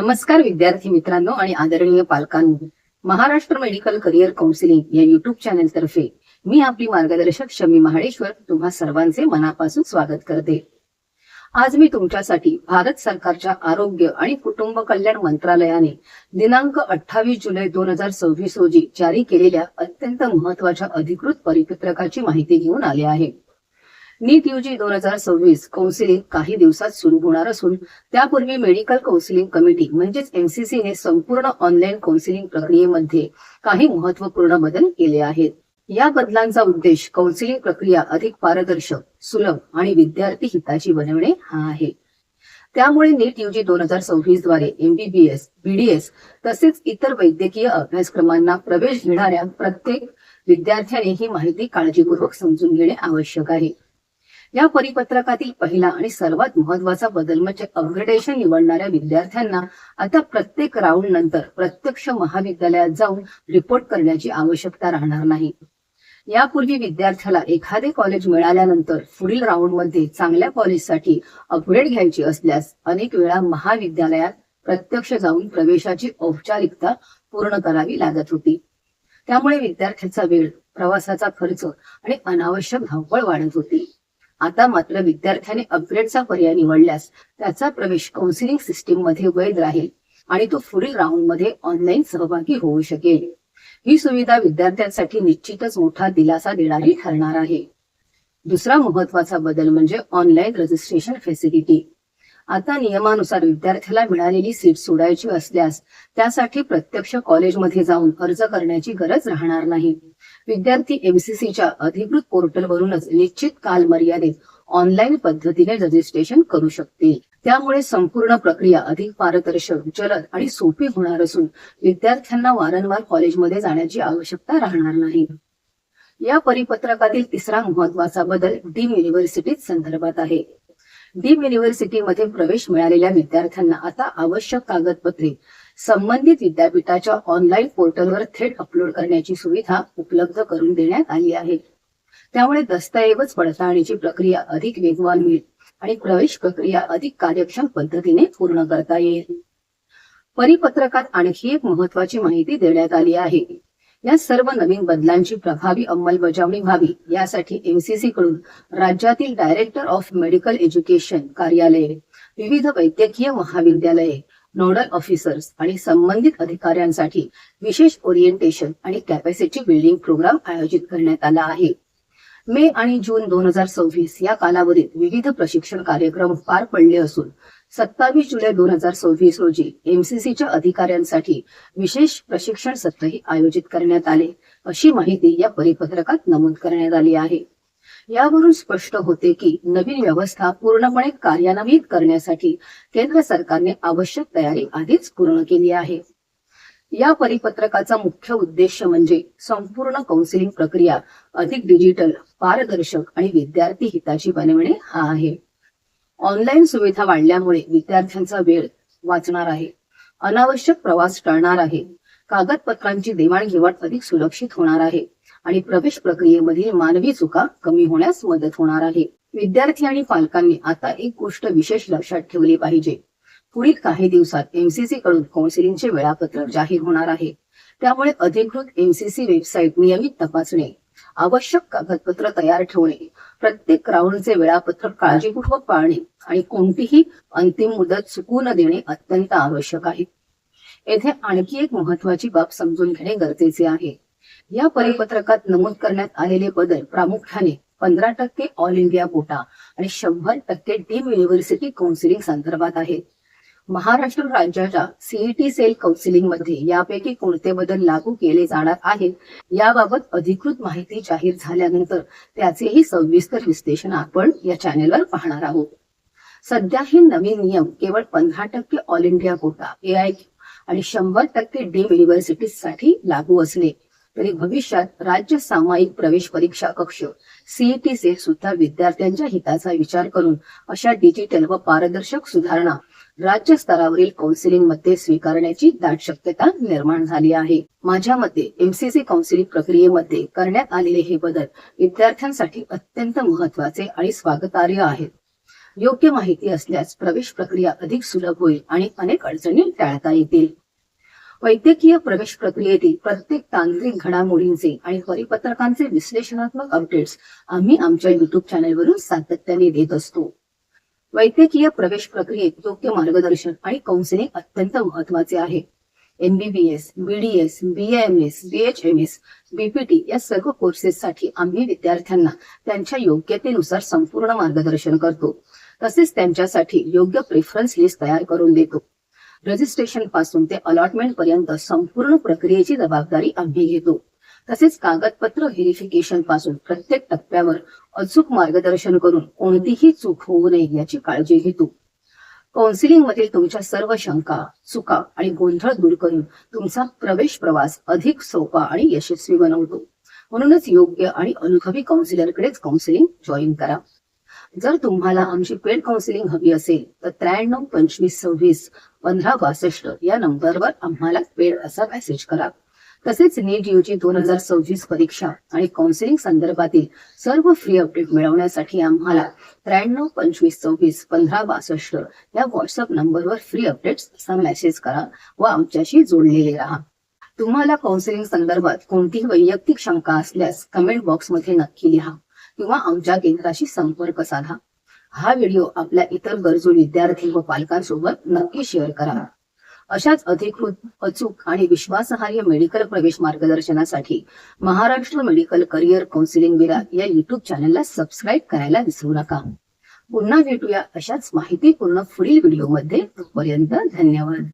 नमस्कार विद्यार्थी मित्रांनो आणि आदरणीय पालकांनो. महाराष्ट्र मेडिकल करिअर काउन्सिलिंग या युट्यूब चॅनल तर्फे मी आपली मार्गदर्शक शमी महाडेश्वर तुम्हा सर्वांचे मनापासून स्वागत करते. आज मी तुमच्यासाठी भारत सरकारच्या आरोग्य आणि कुटुंब कल्याण मंत्रालयाने दिनांक 28 जुलै 2026 रोजी जारी केलेल्या अत्यंत महत्त्वाच्या अधिकृत परिपत्रकाची माहिती घेऊन आले आहे. नीट यूजी 2026 काउन्सिलिंग काही दिवसात सुरू होणार असून त्यापूर्वी मेडिकल काउन्सिलिंग कमिटी म्हणजेच MCC ने संपूर्ण ऑनलाईन काउन्सिलिंग प्रक्रियेमध्ये काही महत्त्वपूर्ण बदल केले आहेत. या बदलांचा उद्देश काउन्सिलिंग प्रक्रिया अधिक पारदर्शक, सुलभ आणि विद्यार्थी हिताची बनवणे हा आहे. त्यामुळे नीट यूजी 2026 द्वारे MBBS, BDS तसेच इतर वैद्यकीय अभ्यासक्रमांना प्रवेश घेणाऱ्या प्रत्येक विद्यार्थ्याने ही माहिती काळजीपूर्वक समजून घेणे आवश्यक आहे. या परिपत्रकातील पहिला आणि सर्वात महत्त्वाचा बदल म्हणजे अपग्रेडेशन निवडणाऱ्या विद्यार्थ्यांना आता प्रत्येक राऊंड नंतर प्रत्यक्ष महाविद्यालयात जाऊन रिपोर्ट करण्याची आवश्यकता राहणार नाही. यापूर्वी विद्यार्थ्याला एखादे कॉलेज मिळाल्यानंतर पुढील राऊंडमध्ये चांगल्या कॉलेजसाठी अपग्रेड घ्यायची असल्यास अनेक वेळा महाविद्यालयात प्रत्यक्ष जाऊन प्रवेशाची औपचारिकता पूर्ण करावी लागत होती. त्यामुळे विद्यार्थ्याचा वेळ, प्रवासाचा खर्च आणि अनावश्यक धावपळ वाढत होती. आता मात्र विद्यार्थ्याने अपग्रेडचा पर्याय निवडल्यास त्याचा प्रवेश काउन्सिलिंग सिस्टीम मध्ये वैध राहील आणि तो पुढील राऊंड मध्ये ऑनलाईन सहभागी होऊ शकेल. ही सुविधा विद्यार्थ्यांसाठी निश्चितच मोठा दिलासा देणारी ठरणार आहे. दुसरा महत्त्वाचा बदल म्हणजे ऑनलाईन रजिस्ट्रेशन फॅसिलिटी. आता नियमानुसार विद्यार्थ्याला मिळालेली सीट सोडायची असल्यास त्यासाठी प्रत्यक्ष कॉलेजमध्ये जाऊन अर्ज करण्याची गरज राहणार नाही. विद्यार्थी MCCच्या अधिकृत पोर्टलवरूनच निश्चित काल मर्यादेत ऑनलाईन पद्धतीने रजिस्ट्रेशन करू शकतील. त्यामुळे संपूर्ण प्रक्रिया अधिक पारदर्शक, जलद आणि सोपी होणार असून विद्यार्थ्यांना वारंवार कॉलेजमध्ये जाण्याची आवश्यकता राहणार नाही. या परिपत्रकातील तिसरा महत्त्वाचा बदल डीम युनिव्हर्सिटी संदर्भात आहे. डीम युनिव्हर्सिटीमध्ये प्रवेश मिळालेल्या विद्यार्थ्यांना आता आवश्यक कागदपत्रे संबंधित विद्यापीठाच्या ऑनलाईन पोर्टलवर थेट अपलोड करण्याची सुविधा उपलब्ध करून देण्यात आली आहे. त्यामुळे दस्तऐवज पडताळणीची प्रक्रिया अधिक वेगवान होईल आणि प्रवेश प्रक्रिया अधिक कार्यक्षम पद्धतीने पूर्ण करता येईल. परिपत्रकात आणखी एक महत्त्वाची माहिती देण्यात आली आहे. या सर्व नवीन बदलांची प्रभावी अंमलबजावणी व्हावी यासाठी MCC कडून राज्यातील डायरेक्टर ऑफ मेडिकल एज्युकेशन कार्यालये, विविध वैद्यकीय महाविद्यालये, नोडल ऑफिसर्स आणि संबंधित अधिकाऱ्यांसाठी विशेष ओरिएंटेशन आणि कॅपॅसिटी बिल्डिंग प्रोग्राम आयोजित करण्यात आला आहे. मे आणि जून 2026 या कालावधीत विविध प्रशिक्षण कार्यक्रम पार पडले असून 27 जुलै 2026 रोजी MCCच्या अधिकाऱ्यांसाठी विशेष प्रशिक्षण सत्रही आयोजित करण्यात आले, अशी माहिती या परिपत्रकात नमूद करण्यात आली आहे. यावरून स्पष्ट होते की नवीन व्यवस्था पूर्णपणे कार्यान्वित करण्यासाठी केंद्र सरकारने आवश्यक तयारी आधीच पूर्ण केली आहे. या परिपत्रकाचा मुख्य उद्देश म्हणजे संपूर्ण काउन्सिलिंग प्रक्रिया अधिक डिजिटल, पारदर्शक आणि विद्यार्थी हिताची बनवणे हा आहे. ऑनलाईन सुविधा वाढल्यामुळे विद्यार्थ्यांचा वेळ वाचणार आहे, अनावश्यक प्रवास टळणार आहे, कागदपत्रांची देवाणघेवाण अधिक सुरक्षित होणार आहे आणि प्रवेश प्रक्रियेमधील मानवी चुका कमी होण्यास मदत होणार आहे. विद्यार्थी आणि पालकांनी आता एक गोष्ट विशेष लक्षात ठेवली पाहिजे. पुढील काही दिवसात MCC कडून काउन्सिलिंगचे वेळापत्रक जाहीर होणार आहे. त्यामुळे अधिकृत MCC वेबसाईट नियमित तपासणे, आवश्यक कागदपत्र तयार ठेवणे, प्रत्येक राऊंडचे वेळापत्रक काळजीपूर्वक पाळणे आणि कोणतीही अंतिम मुदत चुकू न देणे अत्यंत आवश्यक आहे. येथे आणखी एक महत्त्वाची बाब समजून घेणे गरजेचे आहे. या परिपत्रकात नमूद करण्यात आलेले बदल प्रामुख्याने 15% ऑल इंडिया कोटा आणि 100% डीम युनिव्हर्सिटी काउन्सिलिंग संदर्भात आहेत. महाराष्ट्र राज्याच्या CET सेल काउन्सिलिंग मध्ये यापैकी कोणते बदल लागू केले जाणार आहेत याबाबत अधिकृत माहिती जाहीर झाल्यानंतर त्याचेही सविस्तर विश्लेषण आपण या चॅनेलवर पाहणार आहोत. सध्या हे नवीन नियम केवळ 15% ऑल इंडिया कोटा, AIQ आणि 100% डीम युनिव्हर्सिटीसाठी लागू असले तरी भविष्यात राज्य सामायिक प्रवेश परीक्षा कक्ष CET सेल सुद्धा विद्यार्थ्यांच्या हिताचा विचार करून अशा डिजिटल व पारदर्शक सुधारणा राज्य स्तरावरील काउन्सिलिंग मध्ये स्वीकारण्याची दाट शक्यता निर्माण झाली आहे. माझ्या मते MCC काउन्सिलिंग प्रक्रियेमध्ये करण्यात आलेले हे बदल विद्यार्थ्यांसाठी अत्यंत महत्त्वाचे आणि स्वागतार्ह आहेत. योग्य माहिती असल्यास प्रवेश प्रक्रिया अधिक सुलभ होईल आणि अनेक अडचणी टाळता येतील. वैद्यकीय प्रवेश प्रक्रियेतील प्रत्येक तांत्रिक घडामोडींचे आणि परिपत्रकांचे विश्लेषणात्मक अपडेट्स आम्ही आमच्या युट्यूब चॅनलवरून सातत्याने देत असतो. वैद्यकीय प्रवेश प्रक्रियेत योग्य मार्गदर्शन आणि काउन्सिलिंग अत्यंत महत्वाचे आहे. MBBS, BDS, BAMS, BHMS, BPT या सर्व कोर्सेससाठी आम्ही विद्यार्थ्यांना त्यांच्या योग्यतेनुसार संपूर्ण मार्गदर्शन करतो. तसेच त्यांच्यासाठी योग्य प्रेफरन्स लिस्ट तयार करून देतो. रजिस्ट्रेशन पासून ते अलॉटमेंट पर्यंत संपूर्ण प्रक्रियेची जबाबदारी आम्ही घेतो. तसेच कागदपत्र व्हेरिफिकेशन पासून प्रत्येक टप्प्यावर अचूक मार्गदर्शन करून कोणतीही चूक होऊ नये याची काळजी घेतो. काउन्सिलिंग मधील तुमच्या सर्व शंका, चुका आणि गोंधळ दूर करून तुमचा प्रवेश प्रवास अधिक सोपा आणि यशस्वी बनवतो. म्हणूनच योग्य आणि अनुभवी काउन्सिलरकडेच काउन्सिलिंग जॉईन करा. जर तुम्हाला आमची पेड काउन्सिलिंग हवी असेल तर 93 25 26 15 62 या नंबरवर आम्हाला पेड असा मेसेज करा. तसेच नीट UG 2026 परीक्षा आणि काउन्सिलिंग संदर्भातील सर्व फ्री अपडेट मिळवण्यासाठी आम्हाला 93 25 26 15 62 या व्हॉट्सअप नंबरवर फ्री अपडेट्स असा मेसेज करा व आमच्याशी जोडलेले राहा. तुम्हाला काउन्सिलिंग संदर्भात कोणतीही वैयक्तिक शंका असल्यास कमेंट बॉक्समध्ये नक्की लिहा किंवा आमच्या केंद्राशी संपर्क साधा. हा व्हिडिओ आपल्या इतर गरजू विद्यार्थी व पालकांसोबत नक्की शेअर करा. अशाच अधिकृत, अचूक आणि विश्वासार्ह मेडिकल प्रवेश मार्गदर्शनासाठी Maharashtra medical career counselling Virar या युट्यूब चॅनलला सबस्क्राईब करायला विसरू नका. पुन्हा भेटूया अशाच माहितीपूर्ण पुढील व्हिडिओमध्ये. तोपर्यंत धन्यवाद.